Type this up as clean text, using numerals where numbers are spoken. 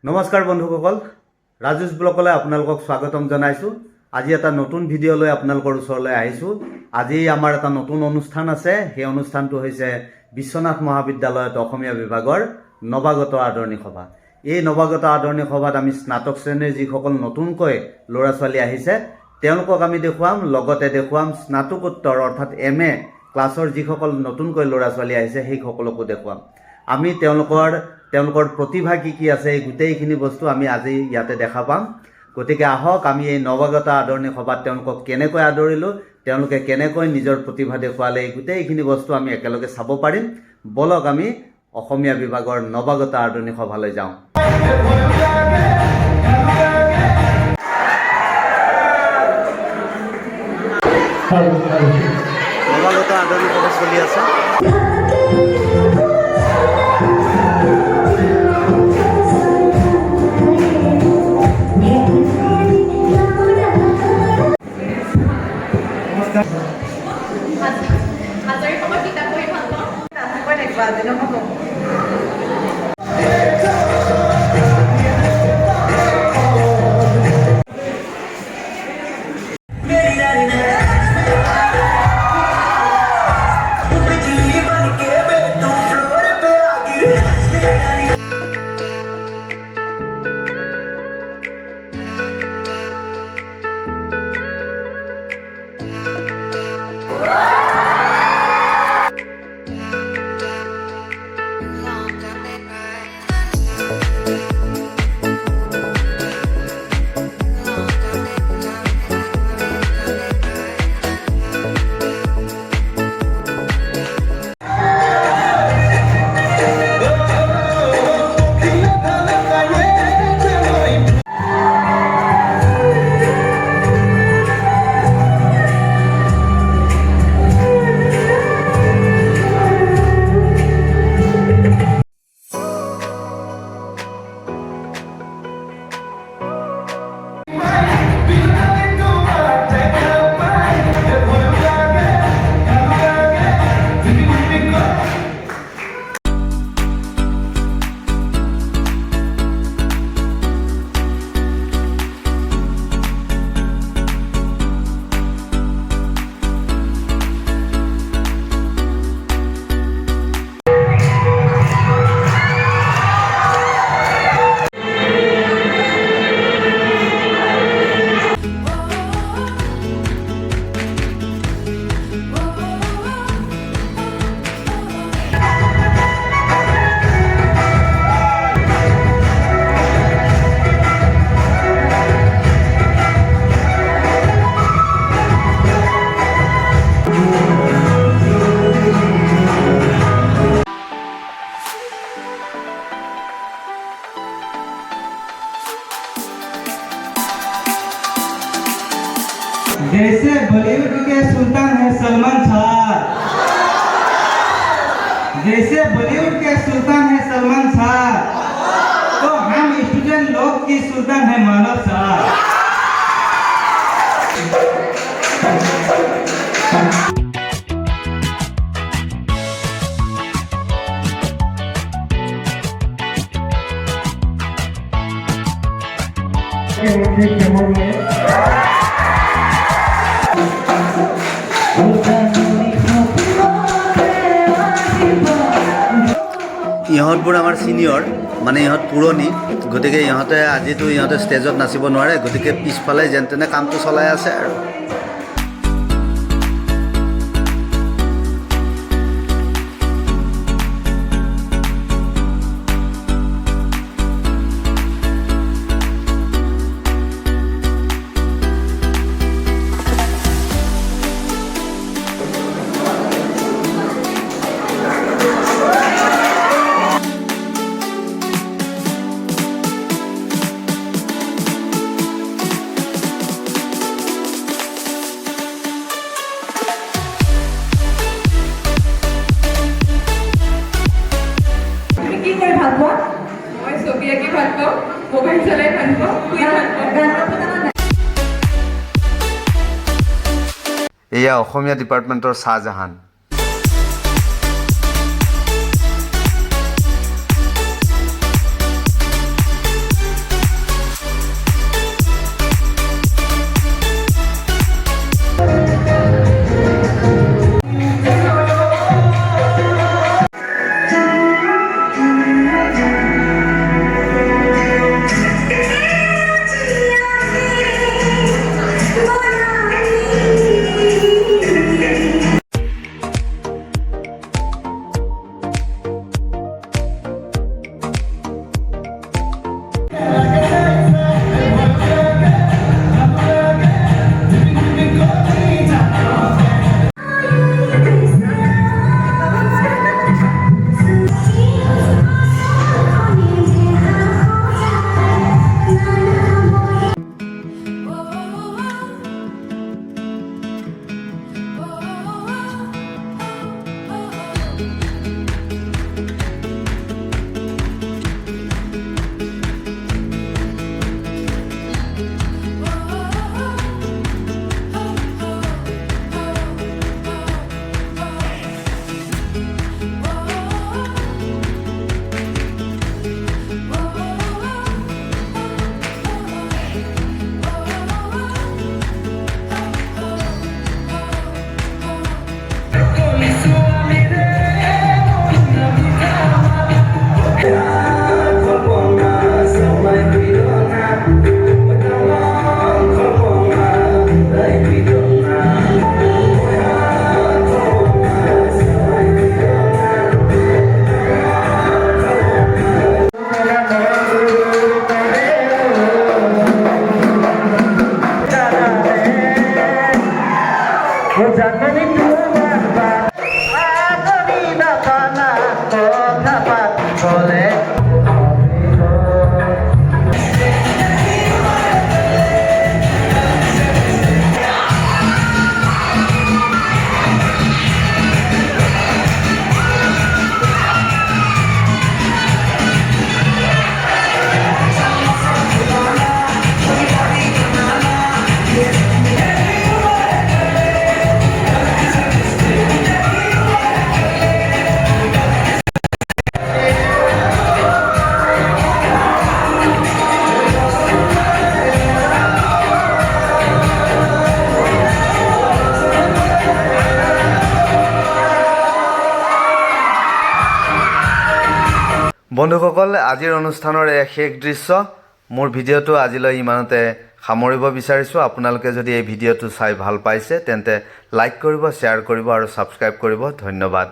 নমস্কাৰ বন্ধুসকল, ৰাজুজ ব্লগলৈ আপোনালোকক স্বাগতম জনাইছোঁ। আজি এটা নতুন ভিডিঅ' লৈ আপোনালোকৰ ওচৰলৈ আহিছোঁ। আজি আমাৰ এটা নতুন অনুষ্ঠান আছে। সেই অনুষ্ঠানটো হৈছে বিশ্বনাথ মহাবিদ্যালয়ত অসমীয়া বিভাগৰ নৱাগত আদৰণি সভা। এই নৱাগত আদৰণি সভাত আমি স্নাতক শ্ৰেণীৰ যিসকল নতুনকৈ ল'ৰা ছোৱালী আহিছে তেওঁলোকক আমি দেখুৱাম, লগতে দেখুৱাম স্নাতকোত্তৰ অৰ্থাৎ MA ক্লাছৰ যিসকল নতুনকৈ ল'ৰা ছোৱালী আহিছে সেই সকলকো দেখুৱাম। আমি তেওঁলোকৰ প্ৰতিভা কি আছে এই গোটেইখিনি বস্তু আমি আজি ইয়াতে দেখা পাম। গতিকে আহক আমি এই নৱাগত আদৰণি সভাত তেওঁলোকক কেনেকৈ আদৰিলোঁ, তেওঁলোকে কেনেকৈ নিজৰ প্ৰতিভা দেখুৱালে, এই গোটেইখিনি বস্তু আমি একেলগে চাব পাৰিম। বলক আমি অসমীয়া বিভাগৰ নৱাগত আদৰণি সভালৈ যাওঁ। নৱাগত আদৰণি সভা চলি আছে। जैसे बॉलीवुड के सुल्तान है सलमान शाह, जैसे बॉलीवुड के सुल्तान है सलमान शाह, तो हम स्टूडेंट लोग की सुल्तान है मानव शाह। ইহঁতবোৰ আমাৰ ছিনিয়ৰ, মানে ইহঁত পুৰণি, গতিকে ইহঁতে ষ্টেজত নাচিব নোৱাৰে, গতিকে পিছফালে যেন তেনে কামটো চলাই আছে আৰু। এয়া অসমীয়া ডিপাৰ্টমেণ্টৰ শ্বাহজাহান। বন্ধুসকল, আজিৰ অনুষ্ঠানৰ এই শেষ দৃশ্য। মোৰ ভিডিঅ'টো আজিলৈ ইমানতে সামৰিব বিচাৰিছোঁ। আপোনালোকে যদি এই ভিডিঅ'টো চাই ভাল পাইছে তেন্তে লাইক কৰিব, শ্বেয়াৰ কৰিব আৰু ছাবস্ক্ৰাইব কৰিব। ধন্যবাদ।